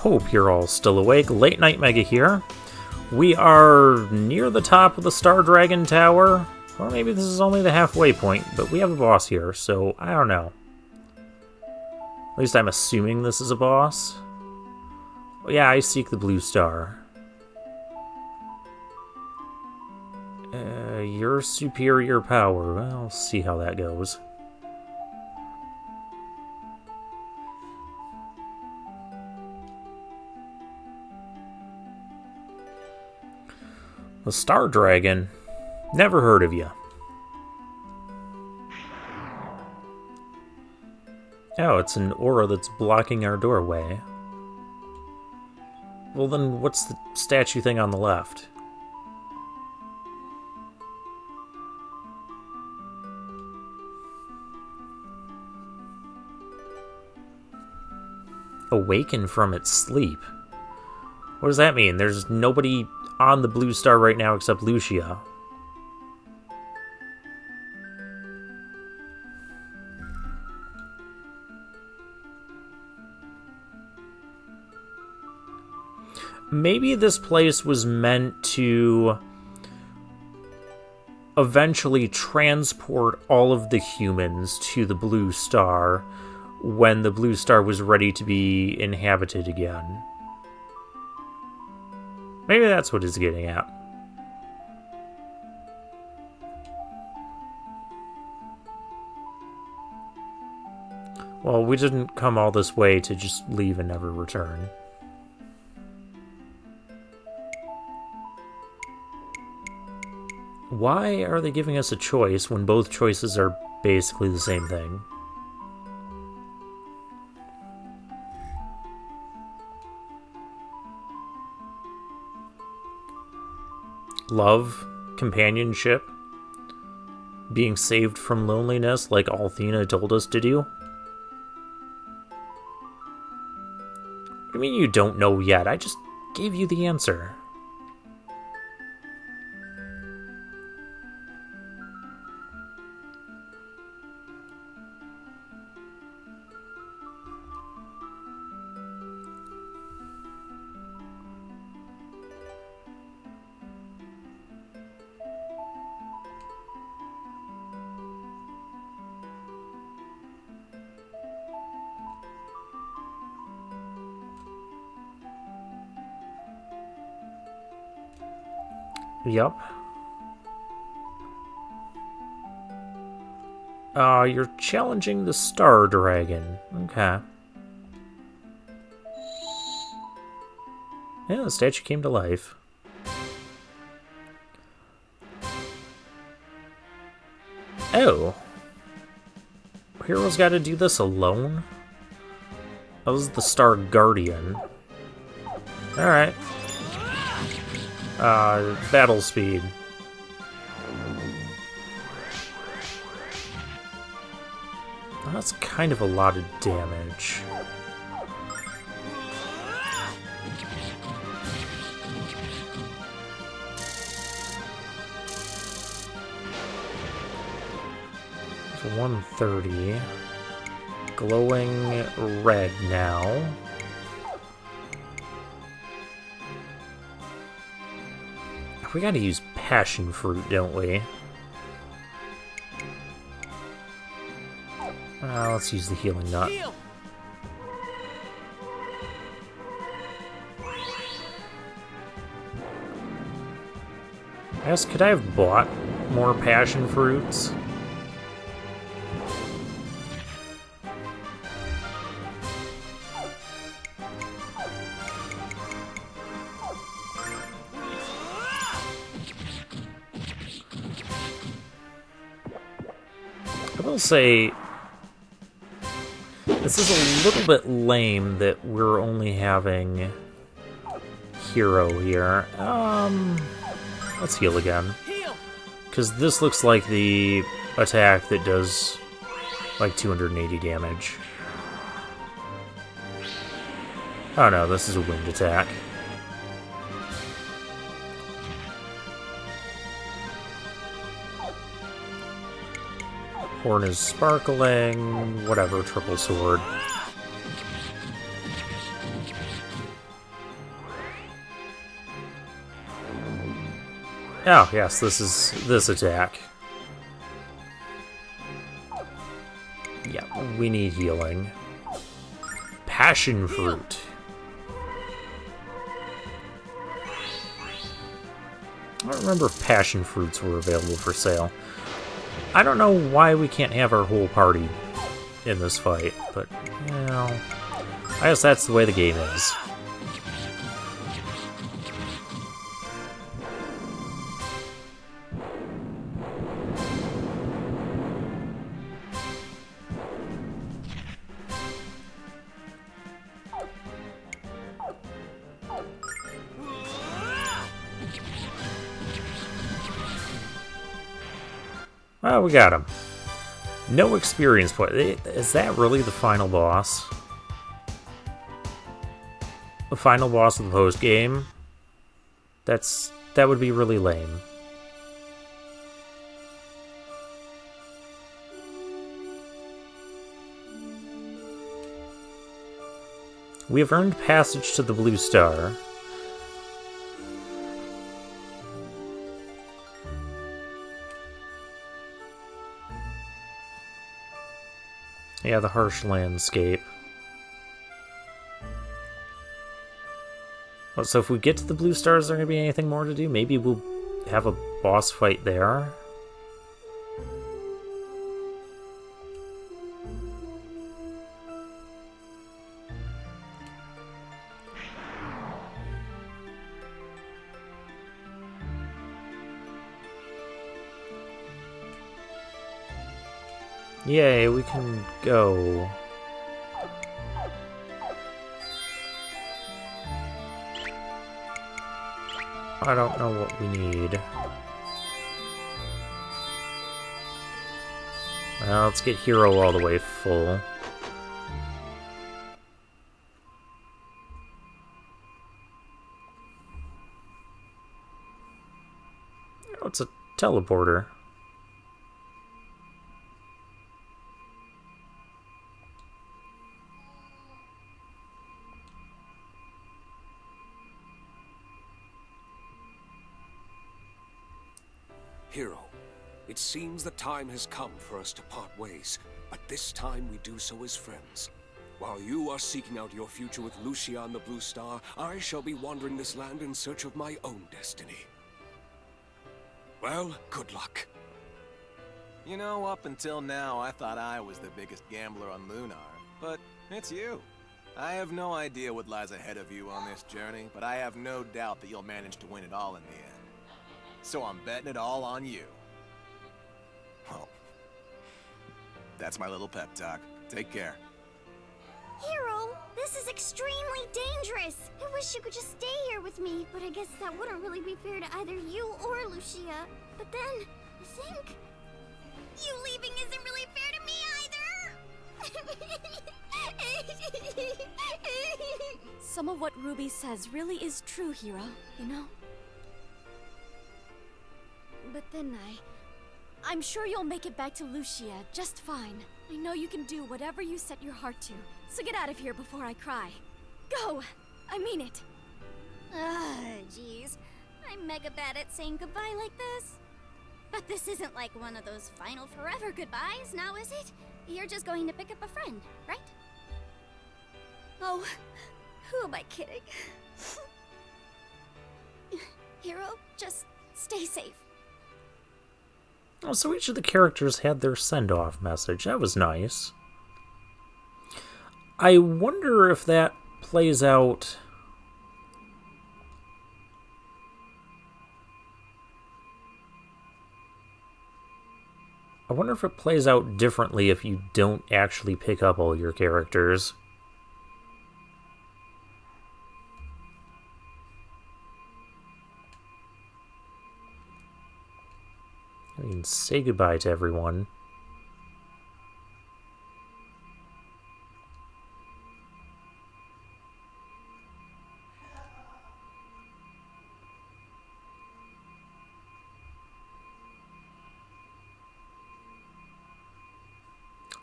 hope you're all still awake. Late Night Mega here. We are near the top of the Star Dragon Tower. Or maybe this is only the halfway point, but we have a boss here, so I don't know. At least I'm assuming this is a boss. Oh, yeah, I seek the blue star. Your superior power. Well, we'll see how that goes. The Star Dragon? Never heard of you. Oh, it's an aura that's blocking our doorway. Well then, what's the statue thing on the left? Awaken from its sleep. What does that mean? There's nobody on the blue star right now except Lucia. Maybe this place was meant to eventually transport all of the humans to the blue star when the blue star was ready to be inhabited again. Maybe that's what it's getting at. Well, we didn't come all this way to just leave and never return. Why are they giving us a choice when both choices are basically the same thing? Love, companionship, being saved from loneliness like Althena told us to do? What do you mean you don't know yet? I just gave you the answer. Yup. You're challenging the Star Dragon. Okay. Yeah, the statue came to life. Oh. Hero's gotta do this alone? That was the Star Guardian. Alright. Battle speed. Well, that's kind of a lot of damage. For 130. Glowing red now. We gotta use passion fruit, don't we? Let's use the healing nut. I guess, could I have bought more passion fruits? I will say, this is a little bit lame that we're only having Hero here. Let's heal again. Because this looks like the attack that does like 280 damage. Oh no, this is a wind attack. Horn is sparkling, whatever, triple sword. Oh, yes, this is this attack. Yeah, we need healing. Passion fruit. I don't remember if passion fruits were available for sale. I don't know why we can't have our whole party in this fight, but, you know, I guess that's the way the game is. Well, we got him. No experience point. Is that really the final boss? The final boss of the post game? That would be really lame. We have earned passage to the Blue Star. Yeah, the harsh landscape. Well, so if we get to the Blue Star, is there going to be anything more to do? Maybe we'll have a boss fight there? Yay, we can go. I don't know what we need. Well, let's get Hero all the way full. Oh, it's a teleporter. Hero, it seems the time has come for us to part ways, but this time we do so as friends. While you are seeking out your future with Lucia on the Blue Star, I shall be wandering this land in search of my own destiny. Well, good luck. You know, up until now, I thought I was the biggest gambler on Lunar, but it's you. I have no idea what lies ahead of you on this journey, but I have no doubt that you'll manage to win it all in the end. So I'm betting it all on you. Well, that's my little pep talk. Take care. Hero, this is extremely dangerous. I wish you could just stay here with me, but I guess that wouldn't really be fair to either you or Lucia. But then, I think you leaving isn't really fair to me either. Some of what Ruby says really is true, Hero, you know? But then I'm sure you'll make it back to Lucia just fine. I know you can do whatever you set your heart to. So get out of here before I cry. Go! I mean it. Jeez. I'm mega bad at saying goodbye like this. But this isn't like one of those final forever goodbyes, now is it? You're just going to pick up a friend, right? Oh, who am I kidding? Hero, just stay safe. Oh, so each of the characters had their send-off message. That was nice. I wonder if that plays out... I wonder if it plays out differently if you don't actually pick up all your characters. I mean, say goodbye to everyone.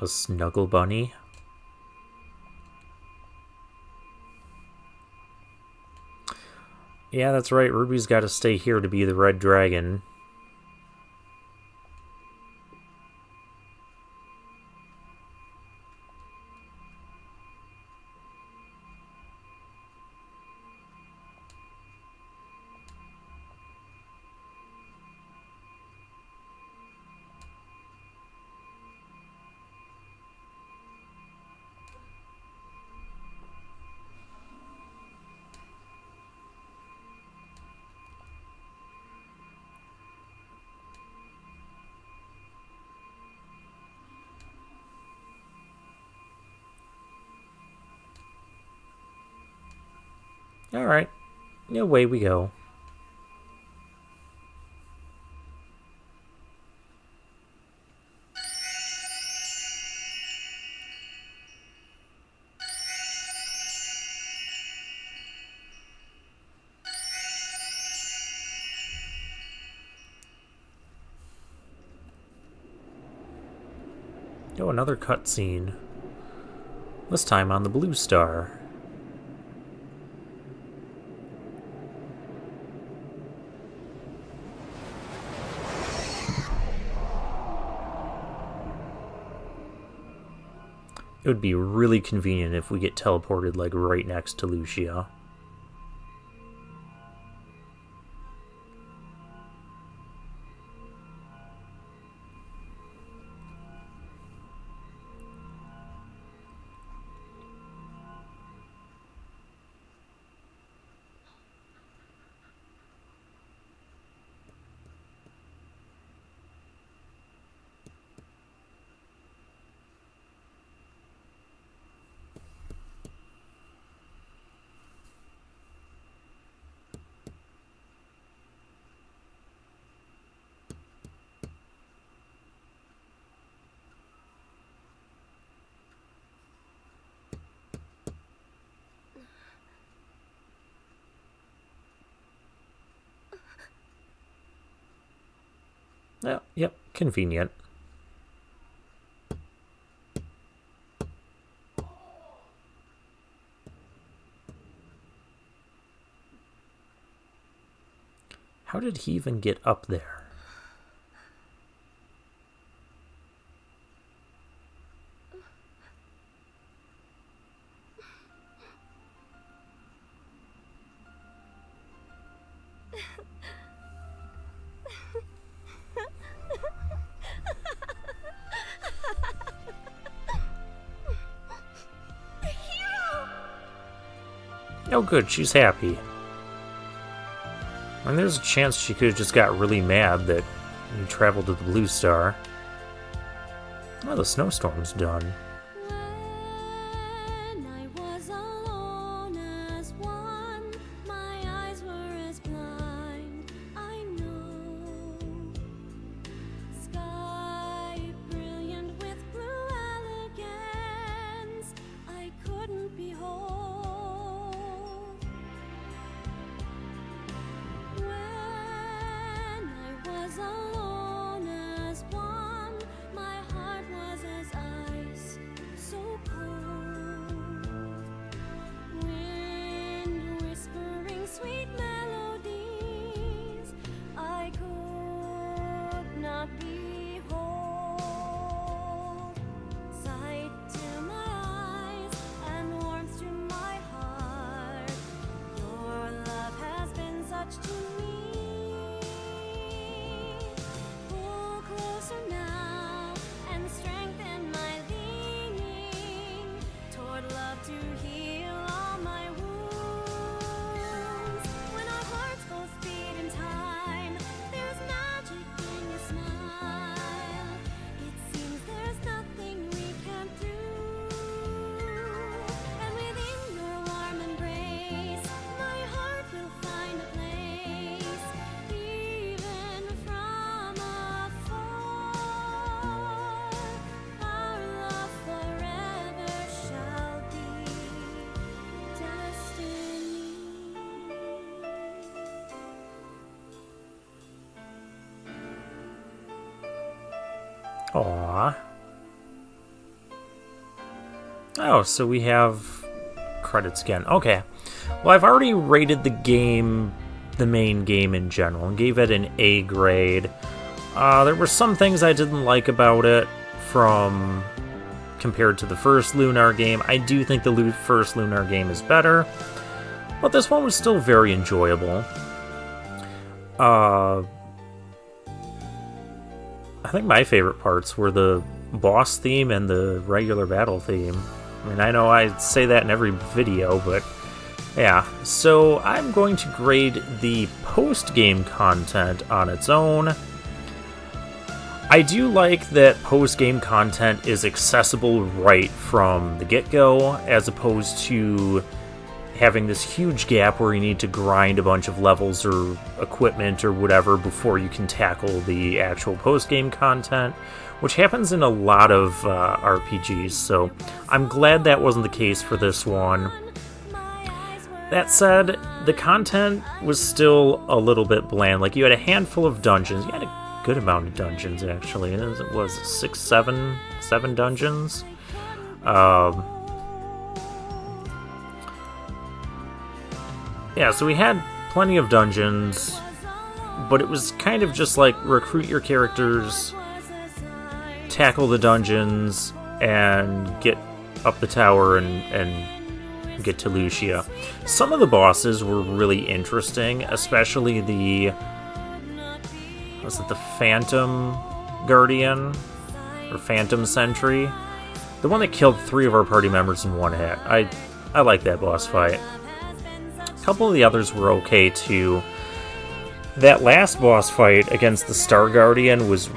A snuggle bunny. Yeah, that's right. Ruby's got to stay here to be the red dragon. Alright, away we go. Oh, another cutscene. This time on the Blue Star. It would be really convenient if we get teleported, like, right next to Lucia. Oh, yep, convenient. How did he even get up there? Oh good, she's happy. And there's a chance she could have just got really mad that we traveled to the Blue Star. Oh, the snowstorm's done. When I was alone as one, my eyes were as blind, I know. Sky brilliant with blue elegance, I couldn't behold. When I was alone as one, my heart was as ice, so cold. Wind whispering sweet melodies, I could not behold. Sight to my eyes and warmth to my heart, your love has been such to me. Pull closer now and strengthen my leaning toward love to heal all my wounds. When our hearts both beat in time, there's magic in your smile. It seems there's nothing we can't do. And within your warm embrace, my heart will find a place, even from afar. Our love forever shall be destiny. Aww. Oh, so we have credits again. Okay. Well, I've already rated the game the main game in general and gave it an A grade. There were some things I didn't like about it compared to the first Lunar game. I do think the first Lunar game is better, but this one was still very enjoyable. I think my favorite parts were the boss theme and the regular battle theme. I mean, I know I say that in every video, but yeah. So I'm going to grade the post-game content on its own. I do like that post-game content is accessible right from the get-go, as opposed to having this huge gap where you need to grind a bunch of levels or equipment or whatever before you can tackle the actual post-game content, which happens in a lot of RPGs, so I'm glad that wasn't the case for this one. That said, the content was still a little bit bland. Like, you had a handful of dungeons. You had a good amount of dungeons, actually. It was 7 dungeons. Yeah, so we had plenty of dungeons, but it was kind of just like recruit your characters, tackle the dungeons, and get up the tower and get to Lucia. Some of the bosses were really interesting, especially the Phantom Guardian or Phantom Sentry, the one that killed 3 of our party members in one hit. I like that boss fight. A couple of the others were okay too. That last boss fight against the Star Guardian was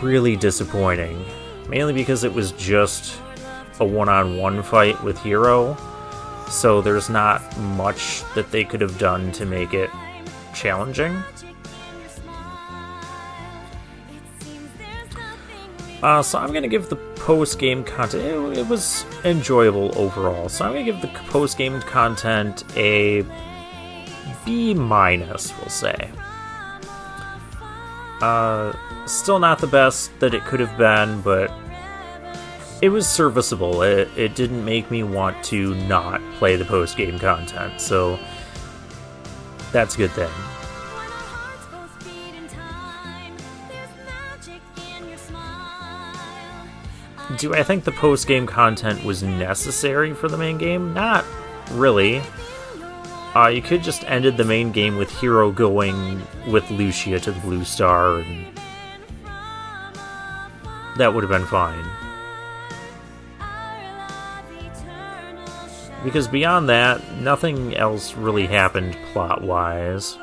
really disappointing, mainly because it was just a one-on-one fight with Hero, so there's not much that they could have done to make it challenging. So I'm going to give the post-game content, it was enjoyable overall, so I'm going to give the post-game content a B-, we'll say. Still not the best that it could have been, but it was serviceable. It didn't make me want to not play the post-game content, so that's a good thing. Do I think the post-game content was necessary for the main game? Not really. You could just ended the main game with Hero going with Lucia to the Blue Star, and that would have been fine. Because beyond that, nothing else really happened plot-wise.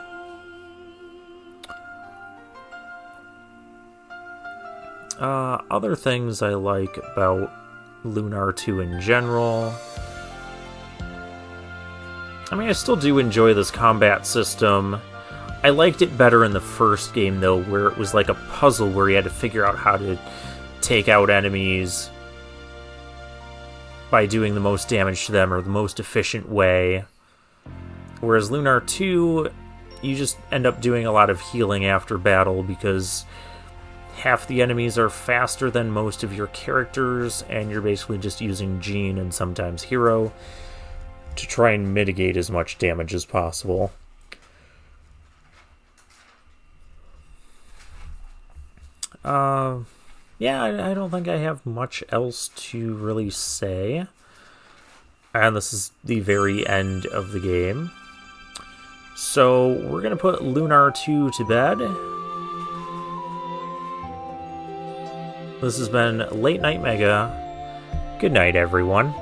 Other things I like about Lunar 2 in general. I mean, I still do enjoy this combat system. I liked it better in the first game, though, where it was like a puzzle where you had to figure out how to take out enemies by doing the most damage to them or the most efficient way. Whereas Lunar 2, you just end up doing a lot of healing after battle because half the enemies are faster than most of your characters, and you're basically just using Jean and sometimes Hero to try and mitigate as much damage as possible. Yeah, I don't think I have much else to really say. And this is the very end of the game. So we're going to put Lunar 2 to bed. This has been Late Night Mega. Good night, everyone.